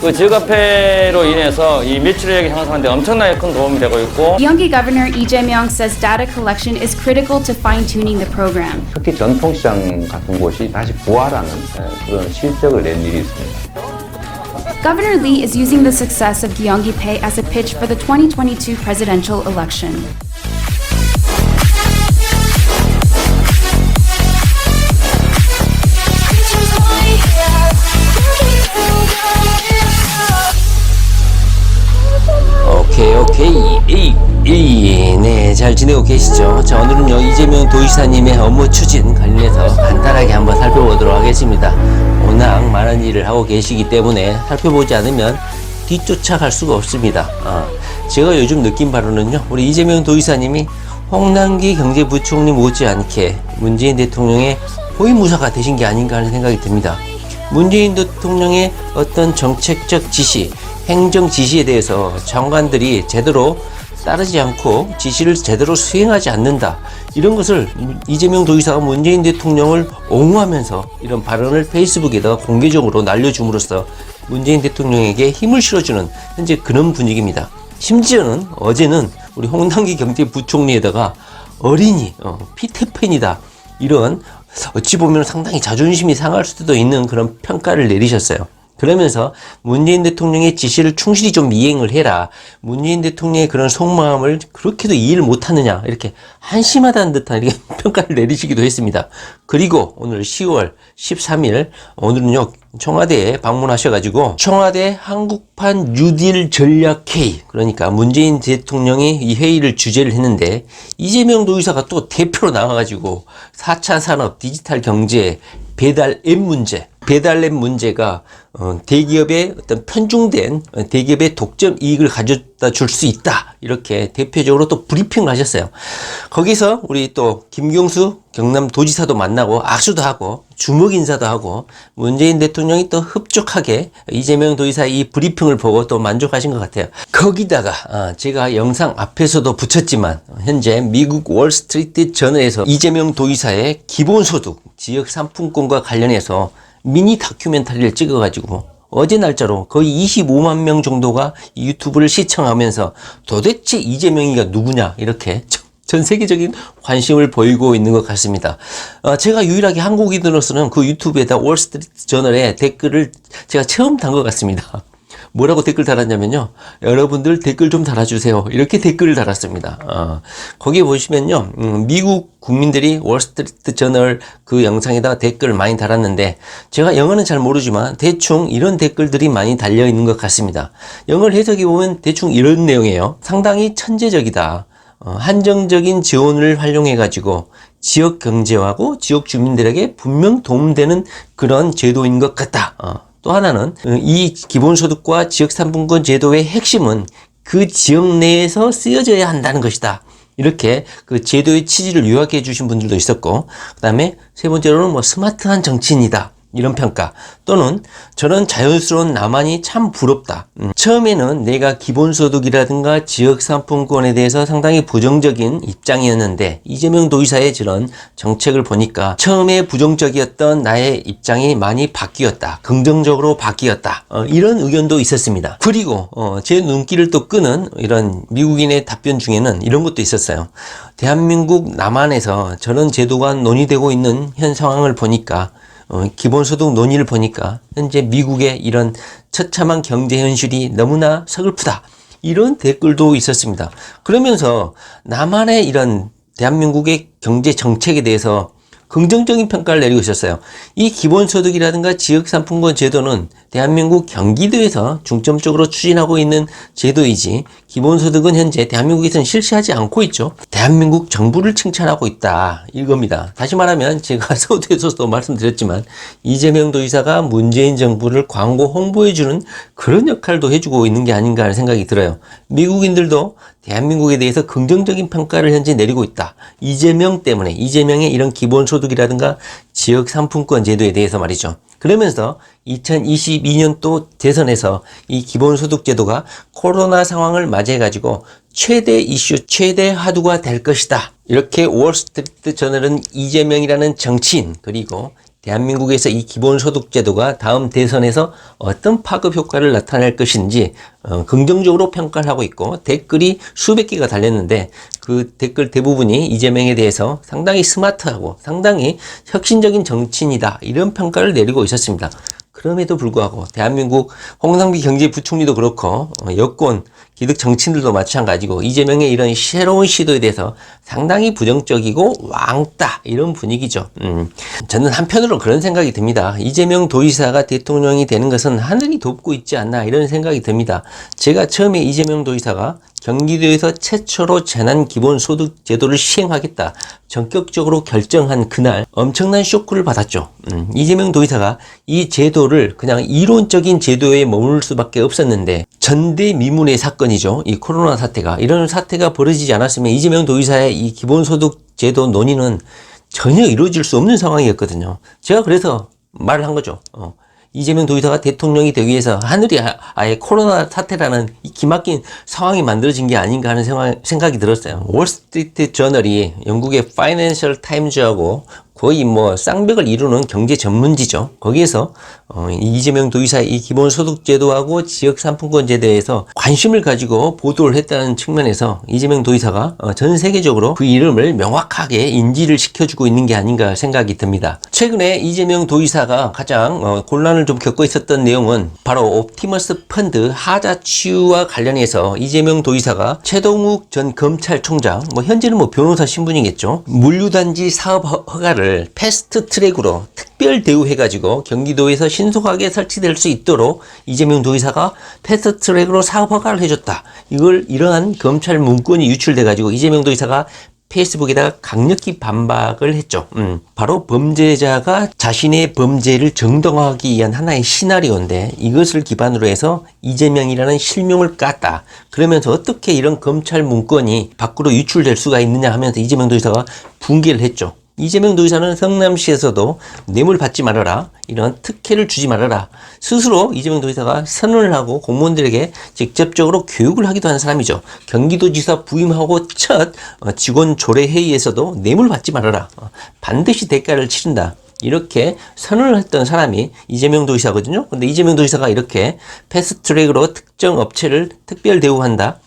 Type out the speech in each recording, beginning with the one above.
그 지역화폐로 인해서 이 매출액이 향상하는데 엄청나게 큰 도움이 되고 있고 Gyeonggi Governor Lee Jae-myung says data collection is critical to fine-tuning the program. 특히 전통시장 같은 곳이 다시 부활하는 그런 실적을 낸 일이 있습니다. Governor Lee is using the success of Gyeonggi Pay as a pitch for the 2022 presidential election. 오케이. 네, 잘 지내고 계시죠? 자, 오늘은요, 이재명 도지사님의 업무 추진 관련해서 간단하게 한번 살펴보도록 하겠습니다. 워낙 많은 일을 하고 계시기 때문에 살펴보지 않으면 뒤쫓아갈 수가 없습니다. 제가 요즘 느낀 바로는요, 우리 이재명 도지사님이 홍남기 경제부총리 못지않게 문재인 대통령의 호위무사가 되신 게 아닌가 하는 생각이 듭니다. 문재인 대통령의 어떤 정책적 지시, 행정 지시에 대해서 장관들이 제대로 따르지 않고 지시를 제대로 수행하지 않는다. 이런 것을 이재명 도지사가 문재인 대통령을 옹호하면서 이런 발언을 페이스북에다가 공개적으로 날려줌으로써 문재인 대통령에게 힘을 실어주는 현재 그런 분위기입니다. 심지어는 어제는 우리 홍남기 경제부총리에다가 어린이, 피터팬이다. 이런 어찌 보면 상당히 자존심이 상할 수도 있는 그런 평가를 내리셨어요. 그러면서 문재인 대통령의 지시를 충실히 좀 이행을 해라. 문재인 대통령의 그런 속마음을 그렇게도 이해를 못하느냐. 이렇게 한심하다는 듯한 이렇게 평가를 내리시기도 했습니다. 그리고 오늘 10월 13일 오늘은요 청와대에 방문하셔가지고 청와대 한국판 뉴딜 전략회의, 그러니까 문재인 대통령이 이 회의를 주재를 했는데 이재명 도지사가 또 대표로 나와가지고 4차 산업 디지털 경제 배달앱 문제가 대기업의 어떤 편중된 대기업의 독점 이익을 가져다 줄 수 있다. 이렇게 대표적으로 또 브리핑을 하셨어요. 거기서 우리 또 김경수 경남도지사도 만나고 악수도 하고 주먹 인사도 하고 문재인 대통령이 또 흡족하게 이재명 도지사의 이 브리핑을 보고 또 만족하신 것 같아요. 거기다가 제가 영상 앞에서도 붙였지만 현재 미국 월스트리트 저널에서 이재명 도지사의 기본소득 지역 상품권과 관련해서 미니 다큐멘터리를 찍어가지고 어제 날짜로 거의 25만 명 정도가 유튜브를 시청하면서 도대체 이재명이가 누구냐 이렇게 전 세계적인 관심을 보이고 있는 것 같습니다. 제가 유일하게 한국인으로서는 그 유튜브에다 월스트리트 저널에 댓글을 제가 처음 단 것 같습니다. 뭐라고 댓글 달았냐면요. 여러분들 댓글 좀 달아주세요. 이렇게 댓글을 달았습니다. 거기에 보시면요. 미국 국민들이 월스트리트 저널 그 영상에다가 댓글을 많이 달았는데 제가 영어는 잘 모르지만 대충 이런 댓글들이 많이 달려 있는 것 같습니다. 영어를 해석해 보면 대충 이런 내용이에요. 상당히 천재적이다. 한정적인 지원을 활용해 가지고 지역 경제하고 지역 주민들에게 분명 도움되는 그런 제도인 것 같다. 또 하나는 이 기본소득과 지역상품권 제도의 핵심은 그 지역 내에서 쓰여져야 한다는 것이다. 이렇게 그 제도의 취지를 요약해 주신 분들도 있었고, 그 다음에 세 번째로는 스마트한 정치인이다. 이런 평가 또는 저런 자연스러운 나만이 참 부럽다. 처음에는 내가 기본소득이라든가 지역상품권에 대해서 상당히 부정적인 입장이었는데 이재명 도지사의 저런 정책을 보니까 처음에 부정적이었던 나의 입장이 많이 바뀌었다. 긍정적으로 바뀌었다. 이런 의견도 있었습니다. 그리고 제 눈길을 또 끄는 이런 미국인의 답변 중에는 이런 것도 있었어요. 대한민국 남한에서 저런 제도가 논의되고 있는 현 상황을 보니까 기본소득 논의를 보니까 현재 미국의 이런 처참한 경제 현실이 너무나 서글프다. 이런 댓글도 있었습니다. 그러면서 남한의 이런 대한민국의 경제 정책에 대해서 긍정적인 평가를 내리고 있었어요. 이 기본소득이라든가 지역상품권 제도는 대한민국 경기도에서 중점적으로 추진하고 있는 제도이지 기본소득은 현재 대한민국에서는 실시하지 않고 있죠. 대한민국 정부를 칭찬하고 있다. 이겁니다. 다시 말하면 제가 서두에서도 말씀드렸지만 이재명 도지사가 문재인 정부를 광고 홍보해주는 그런 역할도 해주고 있는 게 아닌가 하는 생각이 들어요. 미국인들도 대한민국에 대해서 긍정적인 평가를 현재 내리고 있다. 이재명 때문에 이재명의 이런 기본소득이라든가 지역상품권 제도에 대해서 말이죠. 그러면서 2022년도 대선에서 이 기본소득 제도가 코로나 상황을 맞이해가지고 최대 이슈, 최대 화두가 될 것이다. 이렇게 월스트리트 저널은 이재명이라는 정치인 그리고 대한민국에서 이 기본소득제도가 다음 대선에서 어떤 파급 효과를 나타낼 것인지 긍정적으로 평가를 하고 있고 댓글이 수백 개가 달렸는데 그 댓글 대부분이 이재명에 대해서 상당히 스마트하고 상당히 혁신적인 정치인이다 이런 평가를 내리고 있었습니다. 그럼에도 불구하고 대한민국 홍남기 경제부총리도 그렇고 여권 기득 정치인들도 마찬가지고 이재명의 이런 새로운 시도에 대해서 상당히 부정적이고 왕따 이런 분위기죠. 저는 한편으로 그런 생각이 듭니다. 이재명 도지사가 대통령이 되는 것은 하늘이 돕고 있지 않나 이런 생각이 듭니다. 제가 처음에 이재명 도지사가 경기도에서 최초로 재난기본소득제도를 시행하겠다 전격적으로 결정한 그날 엄청난 쇼크를 받았죠. 이재명 도지사가 이 제도를 그냥 이론적인 제도에 머물 수밖에 없었는데 전대미문의 사건이죠. 이 코로나 사태가 이런 사태가 벌어지지 않았으면 이재명 도지사의 이 기본소득제도 논의는 전혀 이루어질 수 없는 상황이었거든요. 제가 그래서 말을 한 거죠. 이재명 도지사가 대통령이 되기 위해서 하늘이 아예 코로나 사태라는 이 기막힌 상황이 만들어진 게 아닌가 하는 생각이 들었어요. 월스트리트 저널이 영국의 파이낸셜 타임즈하고 거의 뭐 쌍벽을 이루는 경제 전문지죠. 거기에서 이재명 도지사의 이 기본소득제도하고 지역상품권제도에 대해서 관심을 가지고 보도를 했다는 측면에서 이재명 도지사가 전 세계적으로 그 이름을 명확하게 인지를 시켜주고 있는 게 아닌가 생각이 듭니다. 최근에 이재명 도지사가 가장 곤란을 좀 겪고 있었던 내용은 바로 옵티머스 펀드 하자 치유와 관련해서 이재명 도지사가 최동욱 전 검찰총장, 현재는 변호사 신분이겠죠. 물류단지 사업 허가를 패스트 트랙으로 특별 대우해가지고 경기도에서 신속하게 설치될 수 있도록 이재명 도지사가 패스트 트랙으로 사업 허가를 해줬다. 이러한 검찰 문건이 유출돼가지고 이재명 도지사가 페이스북에다가 강력히 반박을 했죠. 바로 범죄자가 자신의 범죄를 정당화하기 위한 하나의 시나리오인데 이것을 기반으로 해서 이재명이라는 실명을 깠다. 그러면서 어떻게 이런 검찰 문건이 밖으로 유출될 수가 있느냐 하면서 이재명 도지사가 붕괴를 했죠. 이재명 도지사는 성남시에서도 뇌물 받지 말아라, 이런 특혜를 주지 말아라, 스스로 이재명 도지사가 선언을 하고 공무원들에게 직접적으로 교육을 하기도 한 사람이죠. 경기도지사 부임하고 첫 직원 조례 회의에서도 뇌물 받지 말아라, 반드시 대가를 치른다, 이렇게 선언을 했던 사람이 이재명 도지사거든요. 근데 이재명 도지사가 이렇게 패스트트랙으로 특정 업체를 특별 대우한다?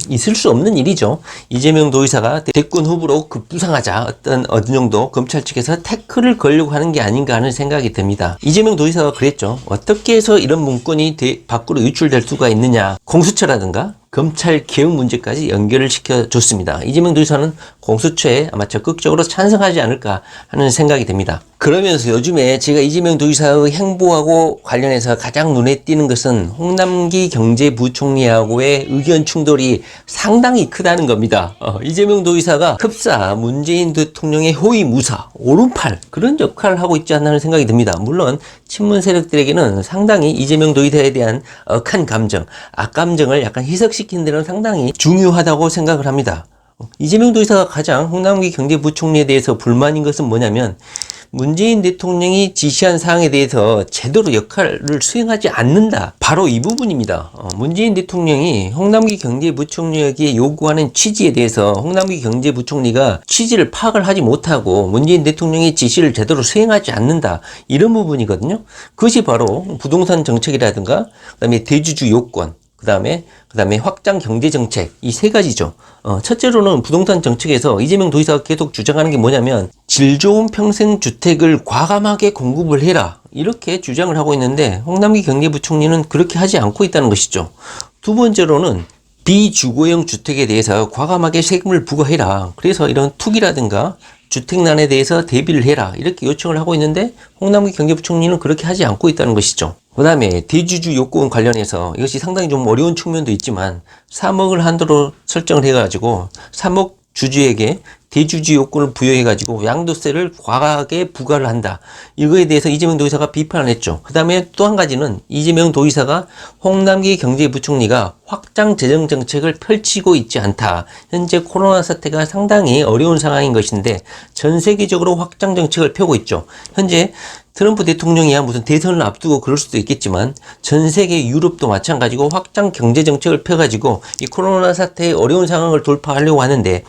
있을 수 없는 일이죠. 이재명 도지사가 대권 후보로 급부상하자 어느 정도 검찰 측에서 태클을 걸려고 하는 게 아닌가 하는 생각이 듭니다. 이재명 도지사가 그랬죠. 어떻게 해서 이런 문건이 밖으로 유출될 수가 있느냐. 공수처라든가 검찰 개혁 문제까지 연결을 시켜줬습니다. 이재명 도지사는 공수처에 아마 적극적으로 찬성하지 않을까 하는 생각이 듭니다. 그러면서 요즘에 제가 이재명 도지사의 행보하고 관련해서 가장 눈에 띄는 것은 홍남기 경제부총리하고의 의견 충돌이 상당히 크다는 겁니다. 이재명 도지사가 흡사 문재인 대통령의 호위무사, 오른팔 그런 역할을 하고 있지 않나 하는 생각이 듭니다. 물론 친문 세력들에게는 상당히 이재명 도지사에 대한 억한 감정, 악감정을 약간 희석시키는 데는 상당히 중요하다고 생각을 합니다. 이재명 도지사가 가장 홍남기 경제부총리에 대해서 불만인 것은 뭐냐면 문재인 대통령이 지시한 사항에 대해서 제대로 역할을 수행하지 않는다. 바로 이 부분입니다. 문재인 대통령이 홍남기 경제부총리에게 요구하는 취지에 대해서 홍남기 경제부총리가 취지를 파악을 하지 못하고 문재인 대통령의 지시를 제대로 수행하지 않는다. 이런 부분이거든요. 그것이 바로 부동산 정책이라든가 그다음에 대주주 요건, 그다음에 확장 경제 정책, 이 세 가지죠. 첫째로는 부동산 정책에서 이재명 도지사가 계속 주장하는 게 뭐냐면 질 좋은 평생 주택을 과감하게 공급을 해라, 이렇게 주장을 하고 있는데 홍남기 경제부총리는 그렇게 하지 않고 있다는 것이죠. 두 번째로는 비주거형 주택에 대해서 과감하게 세금을 부과해라, 그래서 이런 투기라든가 주택난에 대해서 대비를 해라, 이렇게 요청을 하고 있는데 홍남기 경제부총리는 그렇게 하지 않고 있다는 것이죠. 그 다음에 대주주 요건 관련해서 이것이 상당히 좀 어려운 측면도 있지만 3억을 한도로 설정을 해가지고 3억 주주에게 대주주 요건을 부여해가지고 양도세를 과하게 부과를 한다. 이거에 대해서 이재명 도지사가 비판을 했죠. 그 다음에 또 한 가지는 이재명 도지사가 홍남기 경제부총리가 확장 재정 정책을 펼치고 있지 않다. 현재 코로나 사태가 상당히 어려운 상황인 것인데 전 세계적으로 확장 정책을 펴고 있죠. 현재 트럼프 대통령이야 무슨 대선을 앞두고 그럴 수도 있겠지만 전 세계 유럽도 마찬가지고 확장 경제 정책을 펴가지고 이 코로나 사태의 어려운 상황을 돌파하려고 하는데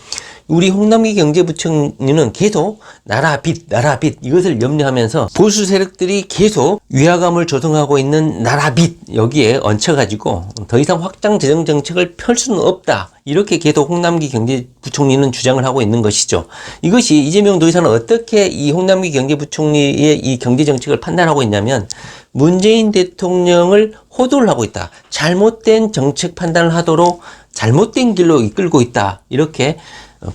우리 홍남기 경제부총리는 계속 나라 빚 이것을 염려하면서 보수 세력들이 계속 위화감을 조성하고 있는 나라 빚 여기에 얹혀가지고 더 이상 확장 재정 정책을 펼 수는 없다. 이렇게 계속 홍남기 경제부총리는 주장을 하고 있는 것이죠. 이것이 이재명 도지사는 어떻게 이 홍남기 경제부총리의 이 경제정책을 판단하고 있냐면 문재인 대통령을 호도를 하고 있다. 잘못된 정책 판단을 하도록 잘못된 길로 이끌고 있다. 이렇게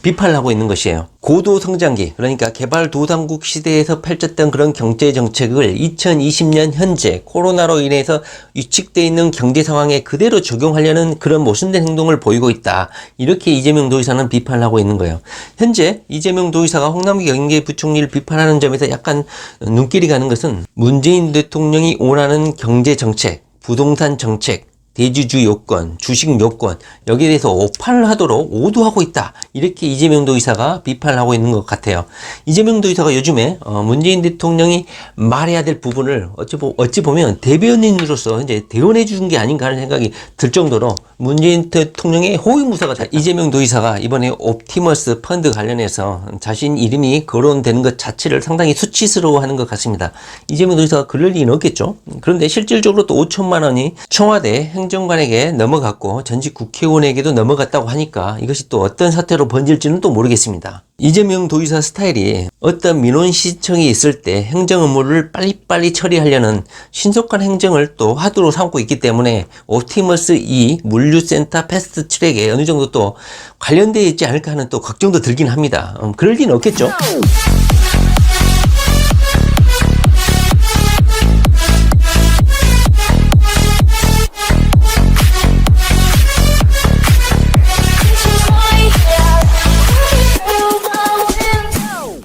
비판을 하고 있는 것이에요. 고도성장기, 그러니까 개발도상국 시대에서 펼쳤던 그런 경제정책을 2020년 현재 코로나로 인해서 위축되어 있는 경제 상황에 그대로 적용하려는 그런 모순된 행동을 보이고 있다. 이렇게 이재명 도지사는 비판을 하고 있는 거예요. 현재 이재명 도지사가 홍남기 경제부총리를 비판하는 점에서 약간 눈길이 가는 것은 문재인 대통령이 원하는 경제정책, 부동산 정책, 대주주 요건, 주식 요건 여기에 대해서 오판을 하도록 오도하고 있다. 이렇게 이재명 도지사가 비판을 하고 있는 것 같아요. 이재명 도지사가 요즘에 문재인 대통령이 말해야 될 부분을 어찌 보면 대변인으로서 이제 대언해 주는 게 아닌가 하는 생각이 들 정도로 문재인 대통령의 호위무사가 됐다. 이재명 도지사가 이번에 옵티머스 펀드 관련해서 자신 이름이 거론되는 것 자체를 상당히 수치스러워하는 것 같습니다. 이재명 도지사가 그럴 리는 없겠죠. 그런데 실질적으로 또 5천만 원이 청와대 행정관에게 넘어갔고 전직 국회의원에게도 넘어갔다고 하니까 이것이 또 어떤 사태로 번질지는 또 모르겠습니다. 이재명 도지사 스타일이 어떤 민원 신청이 있을 때 행정 업무를 빨리빨리 처리하려는 신속한 행정을 또 화두로 삼고 있기 때문에 옵티머스 2 물류센터 패스트 트랙에 어느 정도 또 관련되어 있지 않을까 하는 또 걱정도 들긴 합니다. 그럴 리는 없겠죠.